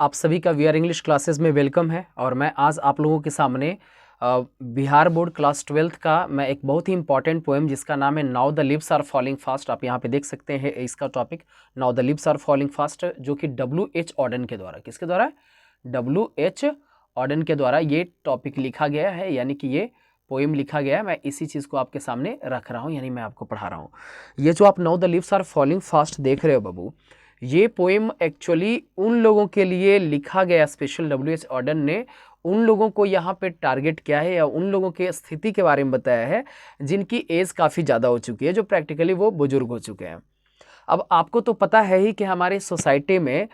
आप सभी का वी आर इंग्लिश क्लासेस में वेलकम है। और मैं आज आप लोगों के सामने बिहार बोर्ड क्लास 12th का मैं एक बहुत ही इंपॉर्टेंट पोएम जिसका नाम है now the leaves are falling fast, आप यहाँ पे देख सकते हैं इसका topic now the leaves are falling fast, जो कि W.H. ऑडेन के द्वारा, किसके द्वारा? W.H. ऑडेन के द्वारा ये टॉपिक लिखा गया है, यानी कि ये पोएम लिखा गया है। मैं इसी चीज़ को आपके सामने रख रहा हूँ, यानी मैं आपको पढ़ा रहा हूँ। ये जो आप now the leaves are falling fast देख रहे हो बाबू, ये पोएम एक्चुअली उन लोगों के लिए लिखा गया, स्पेशल W.H. ऑडेन ने उन लोगों को यहाँ पे टारगेट किया है या उन लोगों के स्थिति के बारे में बताया है जिनकी एज काफ़ी ज़्यादा हो चुकी है, जो प्रैक्टिकली वो बुजुर्ग हो चुके हैं। अब आपको तो पता है ही कि हमारी सोसाइटी में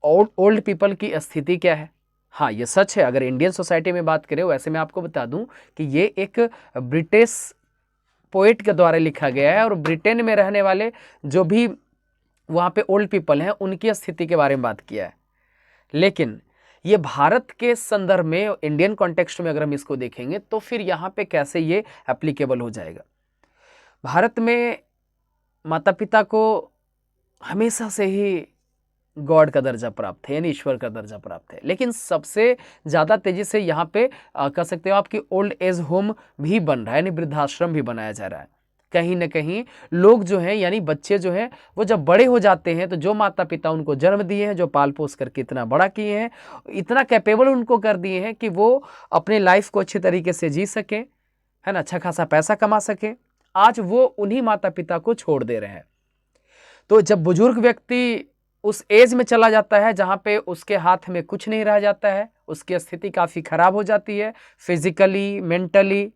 ओल्ड पीपल की स्थिति क्या है। हाँ, ये सच है। अगर इंडियन सोसाइटी में बात करें, वैसे मैं आपको बता दूं कि ये एक ब्रिटिश पोएट के द्वारा लिखा गया है और ब्रिटेन में रहने वाले जो भी वहाँ पे ओल्ड पीपल हैं उनकी स्थिति के बारे में बात किया है। लेकिन ये भारत के संदर्भ में, इंडियन कॉन्टेक्स्ट में अगर हम इसको देखेंगे तो फिर यहाँ पे कैसे ये एप्लीकेबल हो जाएगा। भारत में माता पिता को हमेशा से ही गॉड का दर्जा प्राप्त है, यानी ईश्वर का दर्जा प्राप्त है। लेकिन सबसे ज़्यादा तेज़ी से यहाँ पे कह सकते हो आपकी ओल्ड एज होम भी बन रहा है, यानी वृद्धाश्रम भी बनाया जा रहा है। कहीं ना कहीं लोग जो हैं, यानी बच्चे जो हैं, वो जब बड़े हो जाते हैं तो जो माता पिता उनको जन्म दिए हैं, जो पाल पोस करके इतना बड़ा किए हैं, इतना कैपेबल उनको कर दिए हैं कि वो अपने लाइफ को अच्छे तरीके से जी सकें, है ना, अच्छा खासा पैसा कमा सकें, आज वो उन्हीं माता पिता को छोड़ दे रहे हैं। तो जब बुजुर्ग व्यक्ति उस एज में चला जाता है जहाँ पे उसके हाथ में कुछ नहीं रह जाता है, उसकी स्थिति काफ़ी खराब हो जाती है फिजिकली, मेंटली,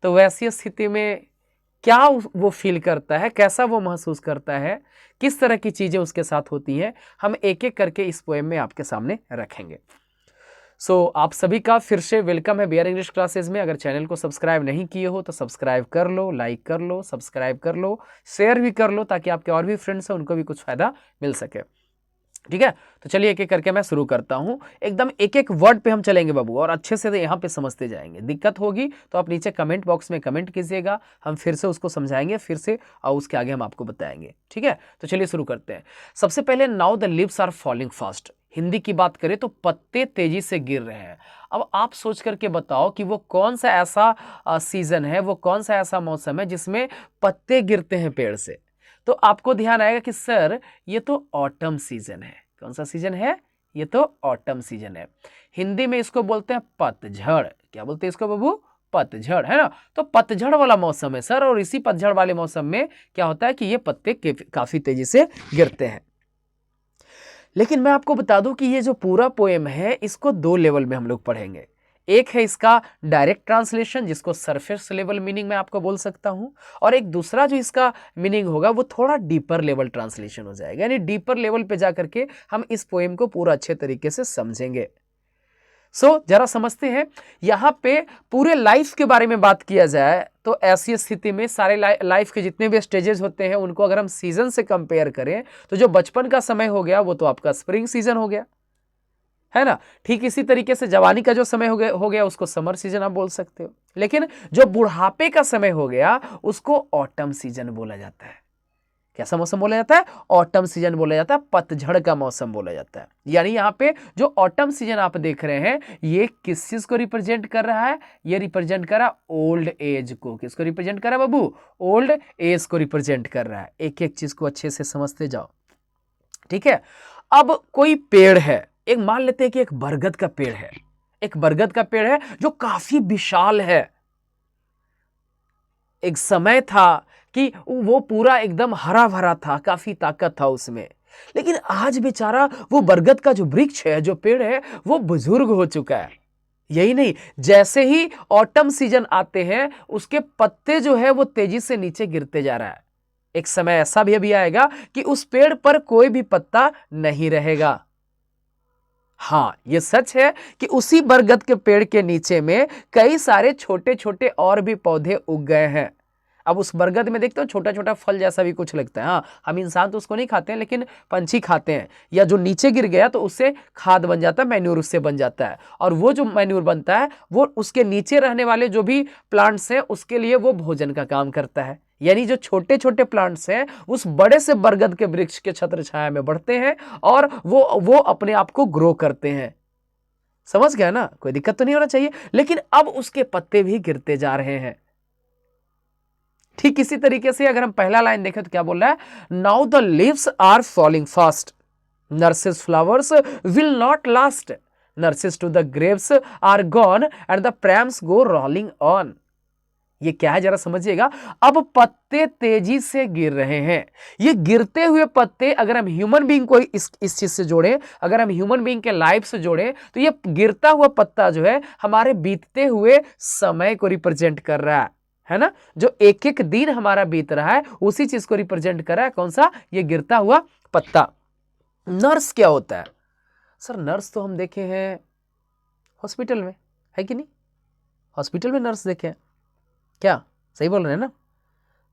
तो वैसी स्थिति में क्या वो फील करता है, कैसा वो महसूस करता है, किस तरह की चीज़ें उसके साथ होती हैं, हम एक एक करके इस पोएम में आपके सामने रखेंगे। सो आप सभी का फिर से वेलकम है वी आर इंग्लिश क्लासेस में। अगर चैनल को सब्सक्राइब नहीं किए हो तो सब्सक्राइब कर लो, लाइक कर लो, सब्सक्राइब कर लो, शेयर भी कर लो, ताकि आपके और भी फ्रेंड्स हैं उनको भी कुछ फ़ायदा मिल सके। ठीक है, तो चलिए एक एक करके मैं शुरू करता हूं। एकदम एक एक वर्ड पे हम चलेंगे बाबू, और अच्छे से यहाँ पे समझते जाएंगे। दिक्कत होगी तो आप नीचे कमेंट बॉक्स में कमेंट कीजिएगा, हम फिर से उसको समझाएंगे फिर से, और उसके आगे हम आपको बताएंगे। ठीक है, तो चलिए शुरू करते हैं। सबसे पहले now the leaves are falling fast, Hindi की बात करें तो पत्ते तेजी से गिर रहे हैं। अब आप सोच करके बताओ कि वो कौन सा ऐसा सीजन है, वो कौन सा ऐसा मौसम है जिसमें पत्ते गिरते हैं पेड़ से। तो आपको ध्यान आएगा कि सर ये तो ऑटम सीजन है। कौन सा सीजन है? ये तो ऑटम सीजन है। हिंदी में इसको बोलते हैं पतझड़। क्या बोलते हैं इसको बाबू? पतझड़, है ना। तो पतझड़ वाला मौसम है सर, और इसी पतझड़ वाले मौसम में क्या होता है कि ये पत्ते काफी तेजी से गिरते हैं। लेकिन मैं आपको बता दूं कि ये जो पूरा पोएम है इसको दो लेवल में हम लोग पढ़ेंगे। एक है इसका डायरेक्ट ट्रांसलेशन, जिसको सरफेस लेवल मीनिंग मैं आपको बोल सकता हूं, और एक दूसरा जो इसका मीनिंग होगा वो थोड़ा डीपर लेवल ट्रांसलेशन हो जाएगा, यानी डीपर लेवल पे जाकर के हम इस पोएम को पूरा अच्छे तरीके से समझेंगे। जरा समझते हैं। यहाँ पे पूरे लाइफ के बारे में बात किया जाए तो ऐसी स्थिति में सारे लाइफ के जितने भी स्टेजेस होते हैं उनको अगर हम सीजन से कंपेयर करें तो जो बचपन का समय हो गया वो तो आपका स्प्रिंग सीजन हो गया, है ना। ठीक इसी तरीके से जवानी का जो समय हो गया उसको समर सीजन आप बोल सकते हो। लेकिन जो बुढ़ापे का समय हो गया उसको ऑटम सीजन बोला जाता है। कैसा मौसम बोला जाता है? ऑटम सीजन बोला जाता है, पतझड़ का मौसम बोला जाता है। यानी यहाँ पे जो ऑटम सीजन आप देख रहे हैं ये किस चीज को रिप्रेजेंट कर रहा है? ये रिप्रेजेंट कर रहा है ओल्ड एज को। किसको रिप्रेजेंट कर रहा है बाबू? ओल्ड एज को रिप्रेजेंट कर रहा है। एक एक चीज को अच्छे से समझते जाओ, ठीक है। अब कोई पेड़ है, एक मान लेते हैं कि एक बरगद का पेड़ है। एक बरगद का पेड़ है जो काफी विशाल है। एक समय था कि वो पूरा एकदम हरा भरा था, काफी ताकत था उसमें। लेकिन आज बेचारा वो बरगद का जो वृक्ष है, जो पेड़ है, वो बुजुर्ग हो चुका है। यही नहीं, जैसे ही ऑटम सीजन आते हैं उसके पत्ते जो है वो तेजी से नीचे गिरते जा रहा है। एक समय ऐसा भी अभी आएगा कि उस पेड़ पर कोई भी पत्ता नहीं रहेगा। हाँ, ये सच है कि उसी बरगद के पेड़ के नीचे में कई सारे छोटे छोटे और भी पौधे उग गए हैं। अब उस बरगद में देखते हो छोटा छोटा फल जैसा भी कुछ लगता है। हाँ, हम इंसान तो उसको नहीं खाते हैं लेकिन पंछी खाते हैं, या जो नीचे गिर गया तो उससे खाद बन जाता है, मैन्यूर उससे बन जाता है, और वो जो मैन्यूर बनता है वो उसके नीचे रहने वाले जो भी प्लांट्स हैं उसके लिए वो भोजन का काम करता है। यानी जो छोटे छोटे प्लांट्स हैं उस बड़े से बरगद के वृक्ष के छत्र छाया में बढ़ते हैं और वो अपने आप को ग्रो करते हैं। समझ गया ना, कोई दिक्कत तो नहीं होना चाहिए। लेकिन अब उसके पत्ते भी गिरते जा रहे हैं। ठीक इसी तरीके से अगर हम पहला लाइन देखें तो क्या बोल रहा है, now the leaves are falling fast, nurses flowers will not last, nurses to the graves are gone and the prams go rolling on. ये क्या है जरा समझिएगा। अब पत्ते तेजी से गिर रहे हैं। ये गिरते हुए पत्ते अगर हम ह्यूमन बीइंग को इस चीज से जोड़ें, अगर हम ह्यूमन बीइंग के लाइफ से जोड़ें, तो ये गिरता हुआ पत्ता जो है हमारे बीतते हुए समय को रिप्रेजेंट कर रहा है ना। जो एक एक दिन हमारा बीत रहा है उसी चीज को रिप्रेजेंट कर रहा है। कौन सा? ये गिरता हुआ पत्ता। नर्स क्या होता है? सर नर्स तो हम देखे हैं हॉस्पिटल में, है कि नहीं? हॉस्पिटल में नर्स देखे हैं क्या? सही बोल रहे हैं ना?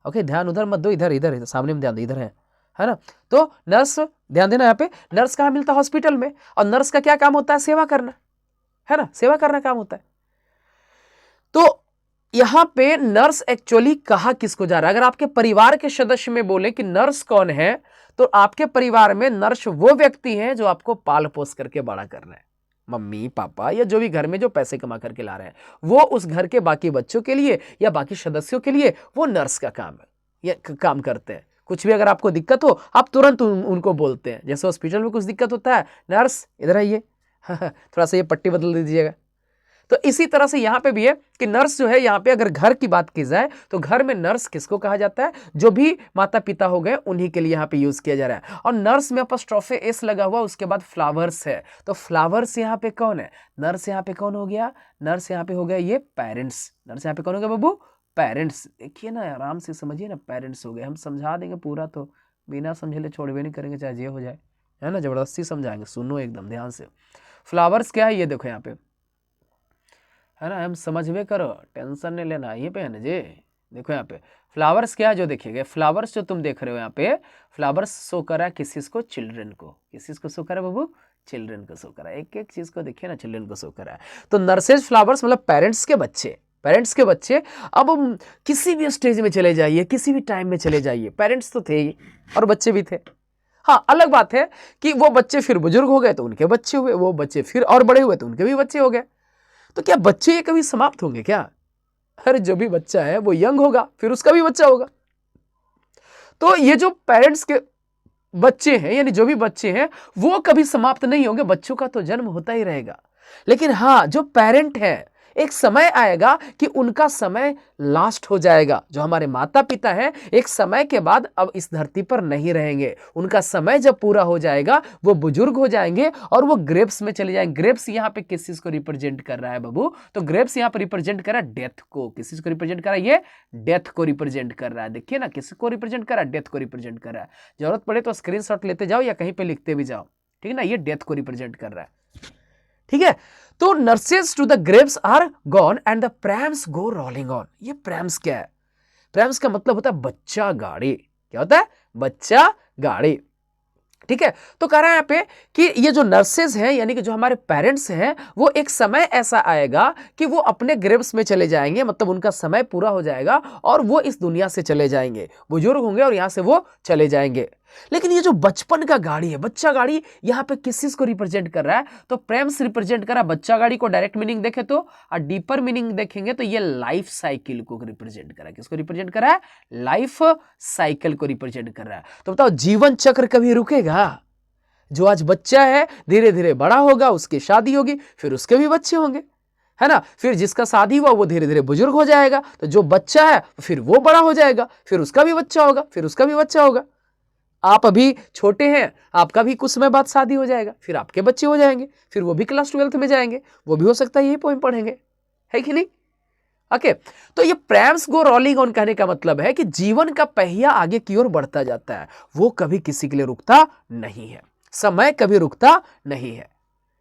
ओके, ध्यान उधर मत दो, इधर इधर सामने में ध्यान दो, इधर है ना। तो नर्स, ध्यान देना यहाँ पे, नर्स कहाँ मिलता है? हॉस्पिटल में। और नर्स का क्या काम होता है? सेवा करना, है ना, सेवा करना काम होता है। तो यहां पे नर्स एक्चुअली कहा किसको जा रहा है? अगर आपके परिवार के सदस्य में बोले कि नर्स कौन है, तो आपके परिवार में नर्स वो व्यक्ति है जो आपको पाल पोस करके बड़ा कर रहे हैं। मम्मी पापा या जो भी घर में जो पैसे कमा करके ला रहे हैं, वो उस घर के बाकी बच्चों के लिए या बाकी सदस्यों के लिए वो नर्स का काम है, ये काम करते हैं। कुछ भी अगर आपको दिक्कत हो आप तुरंत उनको बोलते हैं। जैसे हॉस्पिटल में कुछ दिक्कत होता है, नर्स इधर आइए, थोड़ा सा ये पट्टी बदल दीजिएगा। तो इसी तरह से यहां पे भी है कि नर्स जो है, यहां पे अगर घर की बात की जाए तो घर में नर्स किसको कहा जाता है? जो भी माता पिता हो गए उन्हीं के लिए यहां पे यूज किया जा रहा है। और नर्स में अपॉस्ट्रोफे एस लगा हुआ, उसके बाद फ्लावर्स है। तो फ्लावर्स यहां पे कौन है? नर्स यहां पे कौन हो गया? नर्स यहां पे हो गया ये पेरेंट्स। नर्स यहां पे कौन हो गया बाबू? पेरेंट्स। देखिए ना, आराम से समझिए ना, पेरेंट्स हो गए। हम समझा देंगे पूरा, तो बिना समझे छोड़वे नहीं करेंगे, चाहे ये हो जाए, है ना, जबरदस्ती समझाएंगे। सुनो एकदम ध्यान से। फ्लावर्स क्या है ये देखो यहाँ पे, है ना, हम समझ में करो, टेंशन नहीं लेना, ये पे है ना जी। देखो यहाँ पे फ्लावर्स क्या है जो देखिएगा, फ्लावर्स जो तुम देख रहे हो यहाँ पे, फ्लावर्स शो करा है किस चीज को? चिल्ड्रन को। किस चीज को शो करा बाबू? चिल्ड्रन को शो करा है। एक एक चीज को देखिए ना, चिल्ड्रन को शो करा है। तो नर्सेज फ्लावर्स मतलब पेरेंट्स के बच्चे, पेरेंट्स के बच्चे। अब किसी भी स्टेज में चले जाइए, किसी भी टाइम में चले जाइए, पेरेंट्स तो थे ही और बच्चे भी थे। हाँ, अलग बात है कि वो बच्चे फिर बुजुर्ग हो गए तो उनके बच्चे हुए, वो बच्चे फिर और बड़े हुए तो उनके भी बच्चे हो गए। तो क्या बच्चे ये कभी समाप्त होंगे क्या? हर जो भी बच्चा है वो यंग होगा, फिर उसका भी बच्चा होगा। तो ये जो पेरेंट्स के बच्चे हैं, यानी जो भी बच्चे हैं, वो कभी समाप्त नहीं होंगे। बच्चों का तो जन्म होता ही रहेगा। लेकिन हाँ, जो पेरेंट है, एक समय आएगा कि उनका समय लास्ट हो जाएगा। जो हमारे माता पिता हैं, एक समय के बाद अब इस धरती पर नहीं रहेंगे। उनका समय जब पूरा हो जाएगा, वो बुजुर्ग हो जाएंगे और वो ग्रेव्स में चले जाएंगे। ग्रेव्स यहाँ पे किस चीज को रिप्रेजेंट कर रहा है बाबू? तो ग्रेव्स यहाँ पर रिप्रेजेंट कर रहा है डेथ को। किस चीज को रिप्रेजेंट कर रहा है? ये डेथ को रिप्रेजेंट कर रहा है। देखिए ना, किसको रिप्रेजेंट कर रहा है? डेथ को रिप्रेजेंट कर रहा है। जरूरत पड़े तो स्क्रीनशॉट लेते जाओ या कहीं पे लिखते भी जाओ, ठीक है ना। ये डेथ को रिप्रेजेंट कर रहा है, ठीक है। तो nurses to the graves are gone and the prams go rolling on. ये प्रैम्स क्या है? प्रैम्स का मतलब होता है बच्चा गाड़ी। क्या होता है? बच्चा गाड़ी, ठीक है। तो कह रहा है यहाँ पे कि ये जो नर्सेज हैं, यानी कि जो हमारे पेरेंट्स हैं, वो एक समय ऐसा आएगा कि वो अपने ग्रेव्स में चले जाएंगे, मतलब उनका समय पूरा हो जाएगा और वो इस दुनिया से चले जाएंगे, बुजुर्ग होंगे और यहां से वो चले जाएंगे। लेकिन ये जो बचपन का गाड़ी है, बच्चा गाड़ी, यहाँ पे किस चीज को रिप्रेजेंट कर रहा है? तो प्रेम्स रिप्रेजेंट कर रहा है बच्चा गाड़ी को। डायरेक्ट मीनिंग देखे तो, और डीपर मीनिंग देखेंगे तो ये लाइफ साइकिल को रिप्रेजेंट कर रहा है। किसको रिप्रेजेंट कर रहा है? लाइफ साइकिल को रिप्रेजेंट कर रहा है। तो बताओ, जीवन चक्र कभी रुकेगा? जो आज बच्चा है धीरे धीरे बड़ा होगा, उसकी शादी होगी, फिर उसके भी बच्चे होंगे, है ना। फिर जिसका शादी हुआ वो धीरे धीरे बुजुर्ग हो जाएगा। तो जो बच्चा है फिर वो बड़ा हो जाएगा, फिर उसका भी बच्चा होगा, फिर उसका भी बच्चा होगा। आप अभी छोटे हैं, आपका भी कुछ समय बाद शादी हो जाएगा, फिर आपके बच्चे हो जाएंगे, फिर वो भी क्लास 12 में जाएंगे, वो भी हो सकता है यही पोएम पढ़ेंगे, है कि नहीं? ओके। तो ये प्रैम्स गो रोलिंग ऑन कहने का मतलब है कि जीवन का पहिया आगे की ओर बढ़ता जाता है, वो कभी किसी के लिए रुकता नहीं है, समय कभी रुकता नहीं है।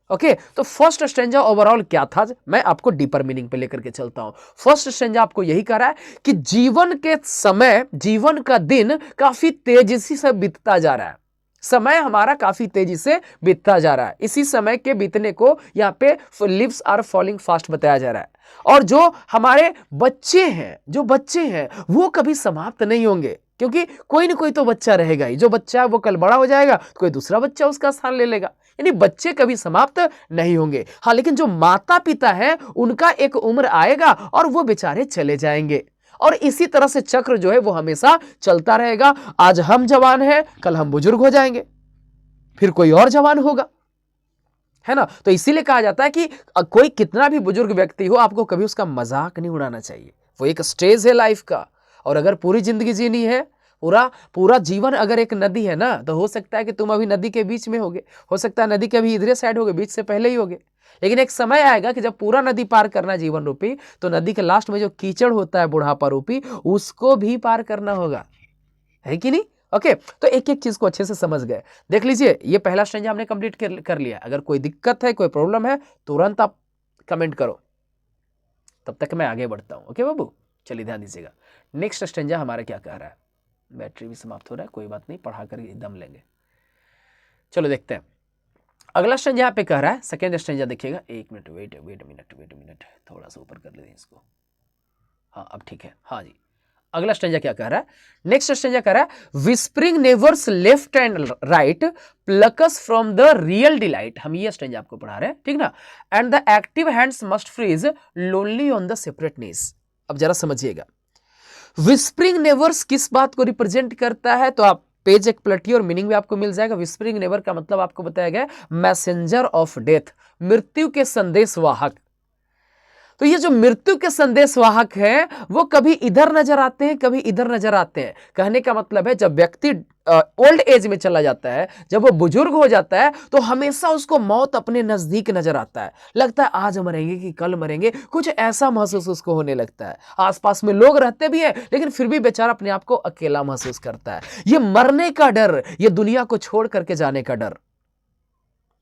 ओके, तो फर्स्ट स्ट्रेंजा ओवरऑल क्या था, मैं आपको डीपर मीनिंग पे लेकर के चलता हूं। फर्स्ट स्ट्रेंजा आपको यही कह रहा है कि जीवन के समय, जीवन का दिन काफी तेजी से बीतता जा रहा है। समय हमारा काफी तेजी से बीतता जा रहा है। इसी समय के बीतने को यहाँ पे लीव्स आर फॉलिंग फास्ट बताया जा रहा है। और जो हमारे बच्चे हैं वो कभी समाप्त नहीं होंगे, क्योंकि कोई ना कोई तो बच्चा रहेगा ही। जो बच्चा है वो कल बड़ा हो जाएगा तो कोई दूसरा बच्चा उसका स्थान ले लेगा, यानी बच्चे कभी समाप्त नहीं होंगे। हाँ, लेकिन जो माता पिता है उनका एक उम्र आएगा और वो बेचारे चले जाएंगे, और इसी तरह से चक्र जो है वो हमेशा चलता रहेगा। आज हम जवान हैं, कल हम बुजुर्ग हो जाएंगे, फिर कोई और जवान होगा, है ना। तो इसीलिए कहा जाता है कि कोई कितना भी बुजुर्ग व्यक्ति हो, आपको कभी उसका मजाक नहीं उड़ाना चाहिए। वो एक स्टेज है लाइफ का, और अगर पूरी जिंदगी जीनी है, पूरा जीवन अगर एक नदी है ना, तो हो सकता है कि तुम अभी नदी के बीच में होगे, हो सकता है नदी के अभी इधरे साइड होगे, बीच से पहले ही होगे। लेकिन एक समय आएगा कि जब पूरा नदी पार करना जीवन रूपी, तो नदी के लास्ट में जो कीचड़ होता है बुढ़ापा रूपी, उसको भी पार करना होगा, है कि नहीं। ओके, तो एक एक चीज को अच्छे से समझ गए। देख लीजिए, ये पहला स्टेंजा हमने कंप्लीट कर लिया। अगर कोई दिक्कत है, कोई प्रॉब्लम है, तुरंत आप कमेंट करो, तब तक मैं आगे बढ़ता हूं। ओके बाबू, चलिए ध्यान दीजिएगा। नेक्स्ट स्टेंजा हमारा क्या कह रहा है। बैटरी भी समाप्त हो रहा है, कोई बात नहीं, पढ़ा कर दम लेंगे। चलो देखते हैं अगला स्टेंजा यहाँ पे कह रहा है। सेकेंड स्टेंजा देखिएगा, एक मिनट, वेट मिनट, थोड़ा सा ऊपर कर लेते हैं इसको। हाँ, अब ठीक है। हाँ जी, अगला स्टेंजा क्या कह रहा है। नेक्स्ट स्टेंजा कह रहा है, whispering neighbours left and right pluck us from the real delight. हम ये स्टेंजा आपको पढ़ा रहे हैं, ठीक ना। And the active hands must freeze lonely on the separate knees. अब जरा समझिएगा, विस्परिंग नेवर्स किस बात को रिप्रेजेंट करता है, तो आप पेज एक पलटिए और मीनिंग भी आपको मिल जाएगा। विस्परिंग नेवर का मतलब आपको बताया गया, मैसेंजर ऑफ डेथ, मृत्यु के संदेशवाहक। तो ये जो मृत्यु के संदेशवाहक है, वो कभी इधर नजर आते हैं, कभी इधर नजर आते हैं। कहने का मतलब है, जब व्यक्ति ओल्ड एज में चला जाता है, जब वो बुजुर्ग हो जाता है, तो हमेशा उसको मौत अपने नजदीक नजर आता है। लगता है आज मरेंगे कि कल मरेंगे, कुछ ऐसा महसूस उसको होने लगता है। आसपास में लोग रहते भी हैं, लेकिन फिर भी बेचारा अपने आप को अकेला महसूस करता है। ये मरने का डर, ये दुनिया को छोड़ करके जाने का डर,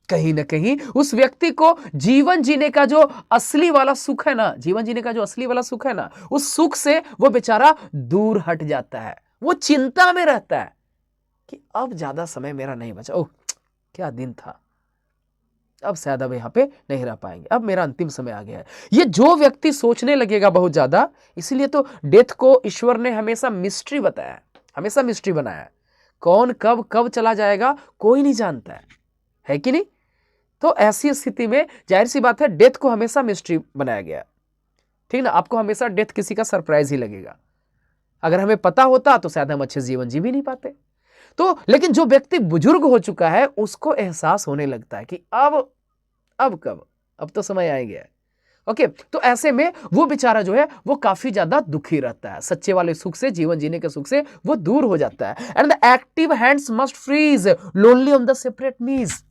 कहीं ना कहीं उस व्यक्ति को जीवन जीने का जो असली वाला सुख है ना, जीवन जीने का जो असली वाला सुख है ना, उस सुख से वो बेचारा दूर हट जाता है। वो चिंता में रहता है कि अब ज्यादा समय मेरा नहीं बचा, ओह क्या दिन था, अब शायद अब यहां पे नहीं रह पाएंगे, अब मेरा अंतिम समय आ गया है। ये जो व्यक्ति सोचने लगेगा बहुत ज्यादा, इसीलिए तो डेथ को ईश्वर ने हमेशा मिस्ट्री बताया, हमेशा मिस्ट्री बनाया। कौन कब कब चला जाएगा कोई नहीं जानता है कि नहीं। तो ऐसी स्थिति में जाहिर सी बात है, डेथ को हमेशा मिस्ट्री बनाया गया, ठीक ना। आपको हमेशा डेथ किसी का सरप्राइज ही लगेगा। अगर हमें पता होता तो शायद हम अच्छे जीवन जी भी नहीं पाते। तो लेकिन जो व्यक्ति बुजुर्ग हो चुका है, उसको एहसास होने लगता है कि अब कब, अब तो समय आ गया है। ओके, तो ऐसे में वो बेचारा जो है वो काफी ज्यादा दुखी रहता है, सच्चे वाले सुख से, जीवन जीने के सुख से वो दूर हो जाता है। And the active hands must freeze lonely on the separate knees.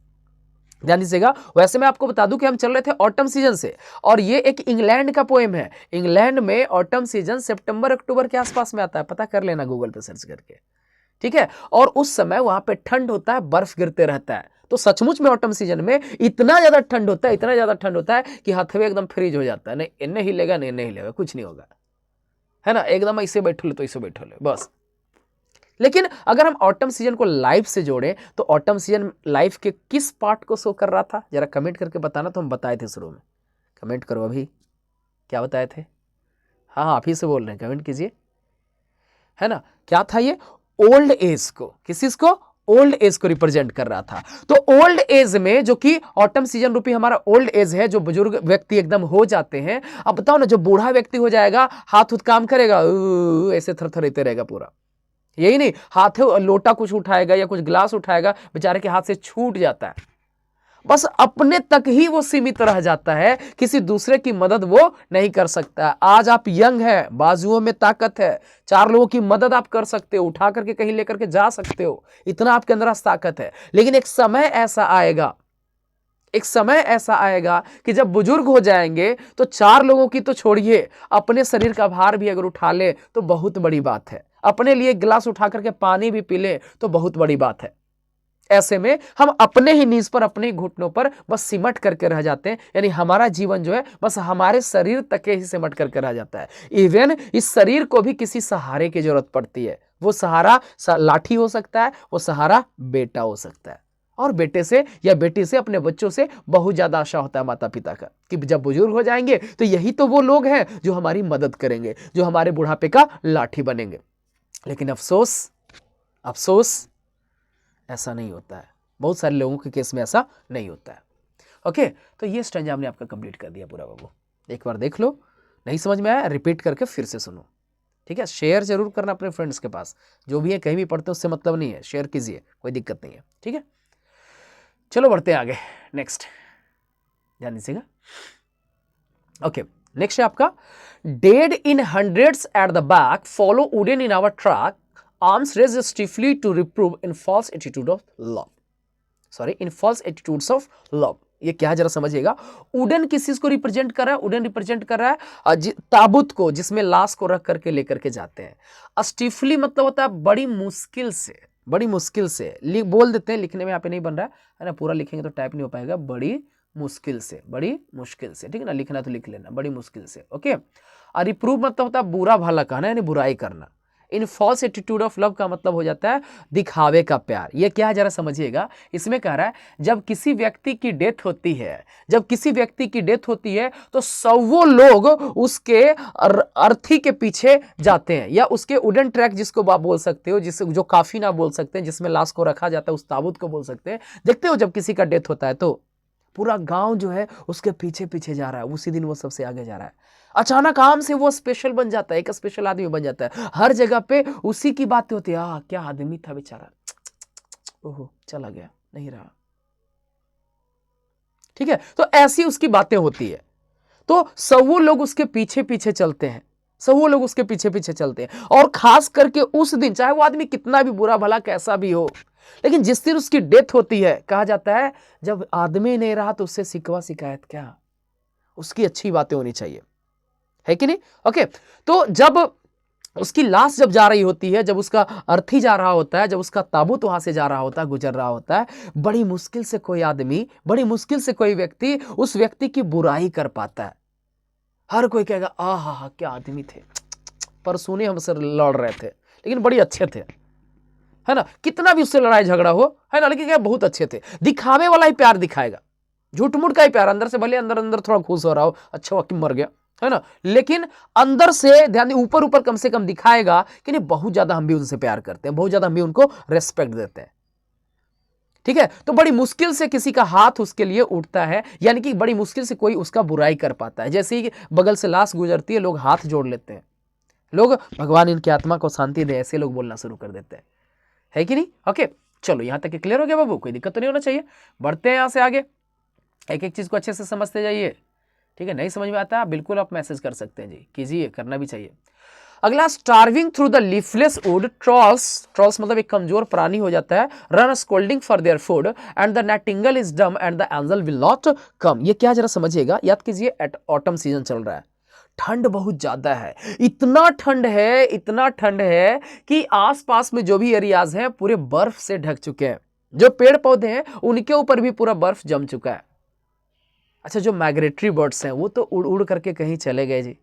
ध्यान दीजिएगा। वैसे मैं आपको बता दूं कि हम चल रहे थे ऑटम सीजन से, और ये एक इंग्लैंड का पोएम है। इंग्लैंड में ऑटम सीजन सितंबर अक्टूबर के आसपास में आता है, पता कर लेना गूगल पे सर्च करके, ठीक है। और उस समय वहां पे ठंड होता है, बर्फ गिरते रहता है। तो सचमुच में ऑटम सीजन में इतना ज्यादा ठंड होता है, इतना ज्यादा ठंड होता है कि हाथवे एकदम फ्रीज हो जाता है। नहीं इन्हें हिलेगा, नहीं हिलेगा, कुछ नहीं होगा, है ना। एकदम ऐसे बैठो ले तो ऐसे बैठो ले बस। लेकिन अगर हम ऑटम सीजन को लाइफ से जोड़ें, तो ऑटम सीजन लाइफ के किस पार्ट को शो कर रहा था, जरा कमेंट करके बताना। तो हम बताए थे शुरू में, कमेंट करो अभी, क्या बताए थे। हाँ, आप ही से बोल रहे हैं, कमेंट कीजिए, है ना। क्या था ये, ओल्ड एज को, किस चीज को, ओल्ड एज को रिप्रेजेंट कर रहा था। तो ओल्ड एज में, जो कि ऑटम सीजन रूपी हमारा ओल्ड एज है, जो बुजुर्ग व्यक्ति एकदम हो जाते हैं। अब बताओ ना, जो बूढ़ा व्यक्ति हो जाएगा, हाथ काम करेगा, ऐसे थरथराते रहेगा पूरा, यही नहीं, हाथ लोटा कुछ उठाएगा या कुछ गिलास उठाएगा, बेचारे के हाथ से छूट जाता है। बस अपने तक ही वो सीमित रह जाता है, किसी दूसरे की मदद वो नहीं कर सकता। आज आप यंग है, बाजुओं में ताकत है, 4 लोगों की मदद आप कर सकते हो, उठा करके कहीं लेकर के जा सकते हो, इतना आपके अंदर ताकत है। लेकिन एक समय ऐसा आएगा, एक समय ऐसा आएगा कि जब बुजुर्ग हो जाएंगे, तो 4 लोगों की तो छोड़िए, अपने शरीर का भार भी अगर उठा ले तो बहुत बड़ी बात है। अपने लिए गिलास उठा करके पानी भी पी ले तो बहुत बड़ी बात है। ऐसे में हम अपने ही नीज पर, अपने ही घुटनों पर बस सिमट करके रह जाते हैं। यानी हमारा जीवन जो है बस हमारे शरीर तक ही सिमट करके रह जाता है। इवन इस शरीर को भी किसी सहारे की जरूरत पड़ती है। वो सहारा लाठी हो सकता है, वो सहारा बेटा हो सकता है। और बेटे से या बेटी से, अपने बच्चों से बहुत ज्यादा आशा होता है माता पिता का कि जब बुजुर्ग हो जाएंगे तो यही तो वो लोग हैं जो हमारी मदद करेंगे, जो हमारे बुढ़ापे का लाठी बनेंगे। लेकिन अफसोस, अफसोस ऐसा नहीं होता है। बहुत सारे लोगों के केस में ऐसा नहीं होता है। ओके, तो ये स्टैंजा हमने आपका कंप्लीट कर दिया पूरा बाबू। एक बार देख लो, नहीं समझ में आया रिपीट करके फिर से सुनो, ठीक है। शेयर जरूर करना अपने फ्रेंड्स के पास, जो भी है कहीं भी पढ़ते उससे मतलब नहीं है, शेयर कीजिए, कोई दिक्कत नहीं है, ठीक है। चलो बढ़ते हैं आगे, नेक्स्ट ध्यान दीजिएगा। ओके, नेक्स्ट है आपका dead in hundreds at the back, follow wooden in our track, arms raised stiffly to reprove in false attitude of love, sorry in false attitudes of love. ये क्या है जरा समझिएगा। उडन किस चीज को रिप्रेजेंट कर रहा है? उडन रिप्रेजेंट कर रहा है ताबूत को, जिसमें लाश को रख करके लेकर के जाते हैं। स्टिफली मतलब होता है बड़ी मुश्किल से, बड़ी मुश्किल से बोल देते हैं, लिखने में यहाँ पे नहीं बन रहा है ना, पूरा लिखेंगे तो टाइप नहीं हो पाएगा। बड़ी मुश्किल से, बड़ी मुश्किल से, ठीक है ना, लिखना तो लिख लेना, बड़ी मुश्किल से। ओके, और रिप्रूव मतलब होता है बुरा भला कहना, यानी बुराई करना। इन फॉल्स एटीट्यूड ऑफ लव का मतलब हो जाता है दिखावे का प्यार। ये क्या है जरा समझिएगा। इसमें कह रहा है जब किसी व्यक्ति की डेथ होती है, जब किसी व्यक्ति की डेथ होती है तो सौ लोग उसके अर्थी के पीछे जाते हैं, या उसके वुडन ट्रैक जिसको आप बोल सकते हो, जिससे जो काफिना बोल सकते हैं, जिसमें लाश को रखा जाता है, उस ताबूत को बोल सकते हैं। देखते हो जब किसी का डेथ होता है तो पूरा गांव जो है उसके पीछे पीछे जा रहा है, उसी दिन वो सबसे आगे जा रहा है। अचानक आम से वो स्पेशल बन जाता है, एक स्पेशल आदमी बन जाता है। हर जगह पे उसी की बातें होती है, क्या आदमी था बेचारा, ओहो चला गया, नहीं रहा, ठीक है। तो ऐसी उसकी बातें होती है। तो सौ लोग उसके पीछे पीछे चलते हैं, सौ लोग उसके पीछे पीछे चलते हैं। और खास करके उस दिन, चाहे वो आदमी कितना भी बुरा भला कैसा भी हो, लेकिन जिस दिन उसकी डेथ होती है, कहा जाता है जब आदमी नहीं रहा तो उससे शिकवा शिकायत क्या, उसकी अच्छी बातें होनी चाहिए, है कि नहीं। ओके, तो जब उसकी लाश जब जा रही होती है, जब उसका अर्थी जा रहा होता है, जब उसका ताबूत वहां से जा रहा होता है, गुजर रहा होता है, बड़ी मुश्किल से कोई आदमी, बड़ी मुश्किल से कोई व्यक्ति उस व्यक्ति की बुराई कर पाता है। हर कोई कहेगा आहा क्या आदमी थे, परसों हमसे लड़ रहे थे लेकिन बड़ी अच्छे थे, है ना, कितना भी उससे लड़ाई झगड़ा हो, है ना, लेकिन क्या बहुत अच्छे थे। दिखावे वाला ही प्यार दिखाएगा, झूठ मूठ का ही प्यार, अंदर से भले अंदर अंदर थोड़ा खुश हो रहा हो, अच्छा वाकई मर गया, है ना, लेकिन अंदर से ध्यान, ऊपर ऊपर कम से कम दिखाएगा कि नहीं बहुत ज्यादा हम भी उनसे प्यार करते हैं, बहुत ज्यादा हम भी उनको रेस्पेक्ट देते हैं, ठीक है। तो बड़ी मुश्किल से किसी का हाथ उसके लिए उठता है, यानी कि बड़ी मुश्किल से कोई उसका बुराई कर पाता है। जैसे ही बगल से लाश गुजरती है, लोग हाथ जोड़ लेते हैं, लोग भगवान इनकी आत्मा को शांति दे, ऐसे लोग बोलना शुरू कर देते हैं, है कि नहीं। ओके, चलो यहां तक क्लियर हो गया बाबू, कोई दिक्कत तो नहीं होना चाहिए। बढ़ते हैं यहां से आगे, एक एक चीज को अच्छे से समझते जाइए, ठीक है। नहीं समझ में आता है बिल्कुल आप मैसेज कर सकते हैं जी, कीजिए, करना भी चाहिए। अगला, starving through the leafless wood, trolls, trolls मतलब एक कमजोर प्राणी हो जाता है, run scolding for their food and the nightingale is dumb and the angel will not come. ये क्या जरा समझिएगा, याद कीजिए एट ऑटम सीजन चल रहा है, ठंड बहुत ज्यादा है, इतना ठंड है, इतना ठंड है कि आसपास में जो भी एरियाज हैं पूरे बर्फ से ढक चुके हैं, जो पेड़ पौधे हैं उनके ऊपर भी पूरा बर्फ जम चुका है। अच्छा, जो माइग्रेटरी बर्ड्स हैं वो तो उड़ उड़ करके कहीं चले गए जी,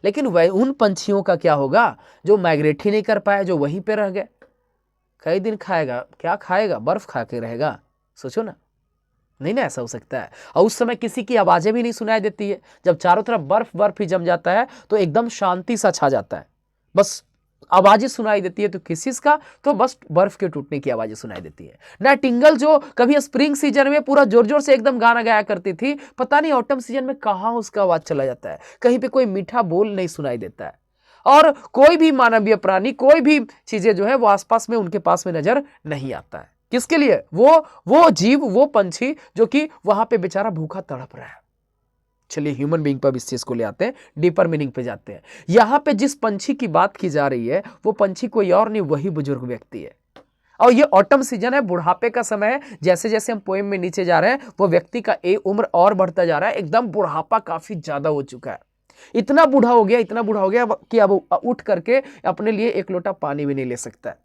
लेकिन वह उन पंछियों का क्या होगा जो माइग्रेट ही नहीं कर पाए, जो वहीं पे रह गए। कई दिन खाएगा, क्या खाएगा, बर्फ खा के रहेगा, सोचो ना, नहीं ना, ऐसा हो सकता है। और उस समय किसी की आवाजें भी नहीं सुनाई देती है, जब चारों तरफ बर्फ बर्फ ही जम जाता है तो एकदम शांति सा छा जाता है, बस आवाजें सुनाई देती है तो किस चीज का, तो बस बर्फ के टूटने की आवाजें सुनाई देती है। नाइटिंगेल जो कभी स्प्रिंग सीजन में पूरा जोर जोर से एकदम गाना गाया करती थी, पता नहीं ऑटम सीजन में कहां उसका आवाज चला जाता है, कहीं पे कोई मीठा बोल नहीं सुनाई देता है। और कोई भी मानवीय प्राणी, कोई भी चीजें जो है वो आसपास में उनके पास में नजर नहीं आता है। किसके लिए? वो जीव, वो पंछी जो कि वहां पे बेचारा भूखा तड़प रहा है। चलिए ह्यूमन बीइंग पर इस चीज को ले आते हैं, डीपर मीनिंग पे जाते हैं। यहां पे जिस पंछी की बात की जा रही है वो पंछी कोई और नहीं, वही बुजुर्ग व्यक्ति है। और ये ऑटम सीजन है, बुढ़ापे का समय है। जैसे जैसे हम पोएम में नीचे जा रहे हैं वो व्यक्ति का उम्र और बढ़ता जा रहा है, एकदम बुढ़ापा काफी ज्यादा हो चुका है, इतना बूढ़ा हो गया, इतना बूढ़ा हो गया कि अब उठ करके अपने लिए एक लोटा पानी भी नहीं ले सकता है।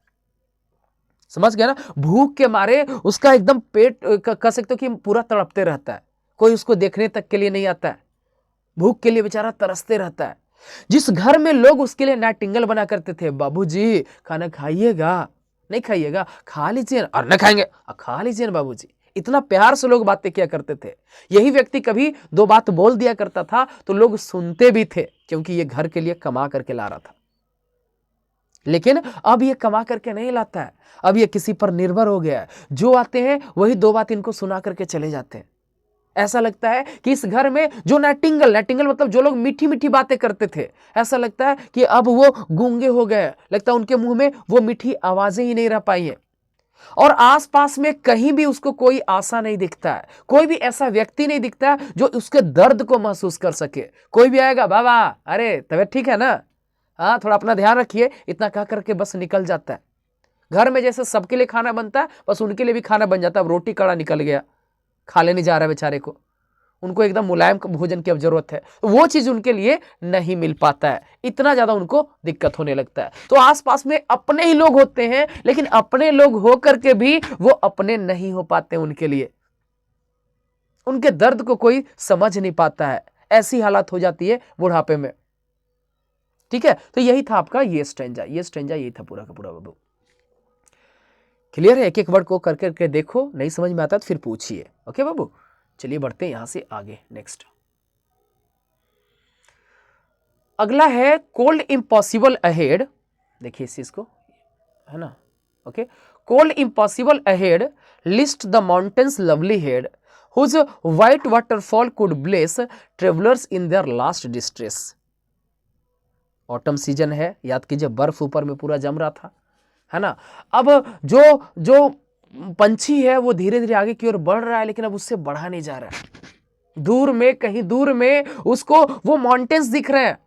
समझ गया ना, भूख के मारे उसका एकदम पेट कह सकते हो कि पूरा तड़पते रहता है, कोई उसको देखने तक के लिए नहीं आता है, भूख के लिए बेचारा तरसते रहता है। जिस घर में लोग उसके लिए नाइटिंगेल बना करते थे, बाबूजी खाना खाइएगा, नहीं खाइएगा, खा लीजिए, और न खाएंगे, खा लीजिए बाबूजी, इतना प्यार से लोग बातें किया करते थे। यही व्यक्ति कभी दो बात बोल दिया करता था तो लोग सुनते भी थे, क्योंकि ये घर के लिए कमा करके ला रहा था। लेकिन अब ये कमा करके नहीं लाता है, अब ये किसी पर निर्भर हो गया है। जो आते हैं वही दो बात इनको सुना करके चले जाते हैं। ऐसा लगता है कि इस घर में जो नाइटिंगेल मतलब जो लोग मीठी मीठी बातें करते थे, ऐसा लगता है कि अब वो गूंगे हो गए। लगता है उनके मुंह में वो मीठी आवाजें ही नहीं रह पाई है, और आसपास में कहीं भी उसको कोई आशा नहीं दिखता है। कोई भी ऐसा व्यक्ति नहीं दिखता है जो उसके दर्द को महसूस कर सके। कोई भी आएगा, बाबा अरे तबीयत ठीक है ना, हाँ थोड़ा अपना ध्यान रखिए, इतना कह करके बस निकल जाता है। घर में जैसे सबके लिए खाना बनता है, बस उनके लिए भी खाना बन जाता है। अब रोटी कड़ा निकल गया, खा लेने जा रहा है बेचारे को, उनको एकदम मुलायम भोजन की अब जरूरत है, वो चीज उनके लिए नहीं मिल पाता है, इतना ज्यादा उनको दिक्कत होने लगता है। तो आसपास में अपने ही लोग होते हैं, लेकिन अपने लोग हो करके भी वो अपने नहीं हो पाते उनके लिए, उनके दर्द को कोई समझ नहीं पाता है। ऐसी हालत हो जाती है बुढ़ापे में। ठीक है, तो यही था आपका ये स्ट्रेंजा यही था पूरा का पूरा। बाबू क्लियर है? एक एक वर्ड को कर करके देखो, नहीं समझ में आता तो फिर पूछिए। ओके बाबू, चलिए बढ़ते हैं यहां से आगे। नेक्स्ट अगला है कोल्ड इम्पॉसिबल अहेड। देखिए इस चीज को, है ना? Okay, cold impossible ahead, lifts the mountains lovely head, whose white waterfall could bless travellers in their last distress. Autumn season है, याद कीजिए, बर्फ ऊपर में पूरा जम रहा था, है ना? अब जो जो पंछी है वो धीरे धीरे आगे की ओर बढ़ रहा है, लेकिन अब उससे बढ़ा नहीं जा रहा है। दूर में, कहीं दूर में उसको वो माउंटेन्स दिख रहे हैं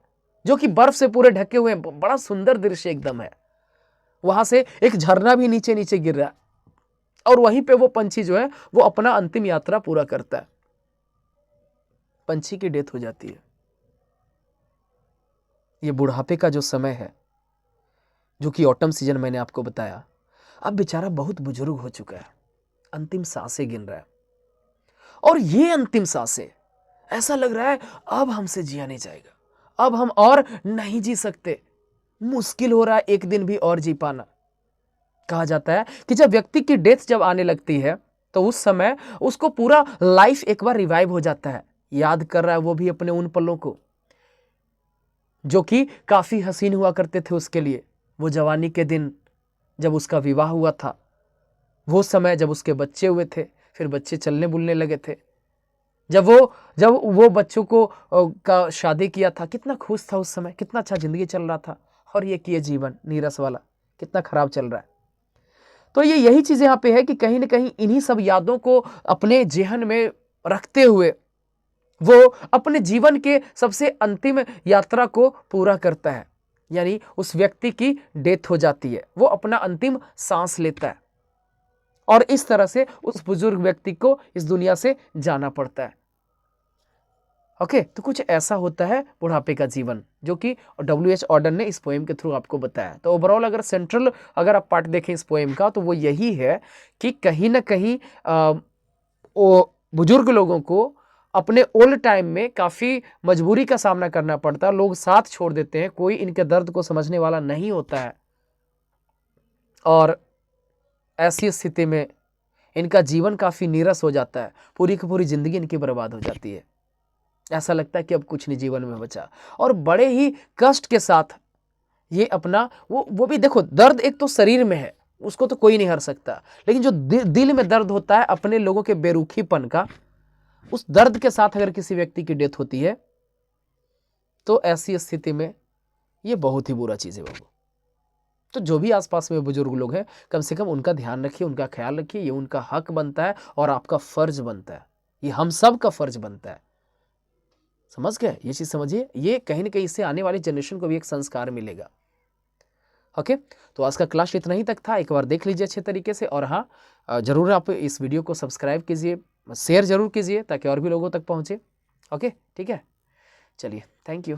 जो कि बर्फ से पूरे ढके हुए हैं। बड़ा सुंदर दृश्य एकदम है। वहां से एक झरना भी नीचे नीचे गिर रहा है, और वहीं पे वो पंछी जो है वो अपना अंतिम यात्रा पूरा करता है। पंछी की डेथ हो जाती है। ये बुढ़ापे का जो समय है, जो कि ऑटम सीजन मैंने आपको बताया, अब बेचारा बहुत बुजुर्ग हो चुका है, अंतिम सांसें गिन रहा है, और ये अंतिम सांसें ऐसा लग रहा है अब हमसे जिया नहीं जाएगा, अब हम और नहीं जी सकते, मुश्किल हो रहा है एक दिन भी और जी पाना। कहा जाता है कि जब व्यक्ति की डेथ जब आने लगती है तो उस समय उसको पूरा लाइफ एक बार रिवाइव हो जाता है। याद कर रहा है वो भी अपने उन पलों को जो कि काफी हसीन हुआ करते थे उसके लिए। वो जवानी के दिन जब उसका विवाह हुआ था, वो समय जब उसके बच्चे हुए थे, फिर बच्चे चलने बुलने लगे थे, जब वो बच्चों को का शादी किया था, कितना खुश था उस समय, कितना अच्छा जिंदगी चल रहा था। और ये कि ये जीवन नीरस वाला कितना खराब चल रहा है। तो ये यही चीज यहाँ पे है कि कहीं ना कहीं इन्हीं सब यादों को अपने जेहन में रखते हुए वो अपने जीवन के सबसे अंतिम यात्रा को पूरा करता है। यानी उस व्यक्ति की डेथ हो जाती है, वो अपना अंतिम सांस लेता है, और इस तरह से उस बुजुर्ग व्यक्ति को इस दुनिया से जाना पड़ता है। ओके, तो कुछ ऐसा होता है बुढ़ापे का जीवन, जो कि W.H. ऑर्डन ने इस पोएम के थ्रू आपको बताया। तो ओवरऑल अगर सेंट्रल अगर आप पार्ट देखें इस पोएम का, तो वो यही है कि कहीं ना कहीं बुजुर्ग लोगों को अपने ओल्ड टाइम में काफ़ी मजबूरी का सामना करना पड़ता है। लोग साथ छोड़ देते हैं, कोई इनके दर्द को समझने वाला नहीं होता है, और ऐसी स्थिति में इनका जीवन काफ़ी नीरस हो जाता है, पूरी की पूरी ज़िंदगी इनकी बर्बाद हो जाती है। ऐसा लगता है कि अब कुछ नहीं जीवन में बचा, और बड़े ही कष्ट के साथ ये अपना वो भी देखो, दर्द एक तो शरीर में है, उसको तो कोई नहीं हर सकता, लेकिन जो दिल में दर्द होता है अपने लोगों के बेरुखीपन का, उस दर्द के साथ अगर किसी व्यक्ति की डेथ होती है तो ऐसी स्थिति में ये बहुत ही बुरा चीज़ है बाबू। तो जो भी आसपास में बुजुर्ग लोग हैं, कम से कम उनका ध्यान रखिए, उनका ख्याल रखिए। ये उनका हक बनता है और आपका फर्ज बनता है, ये हम सब का फर्ज बनता है। समझ गए? ये चीज़ समझिए, ये कहीं ना कहीं इससे आने वाली जनरेशन को भी एक संस्कार मिलेगा। ओके, तो आज का क्लास इतना ही तक था, एक बार देख लीजिए अच्छे तरीके से, और हाँ जरूर आप इस वीडियो को सब्सक्राइब कीजिए, शेयर जरूर कीजिए ताकि और भी लोगों तक पहुँचे। ओके, ठीक है, चलिए, थैंक यू।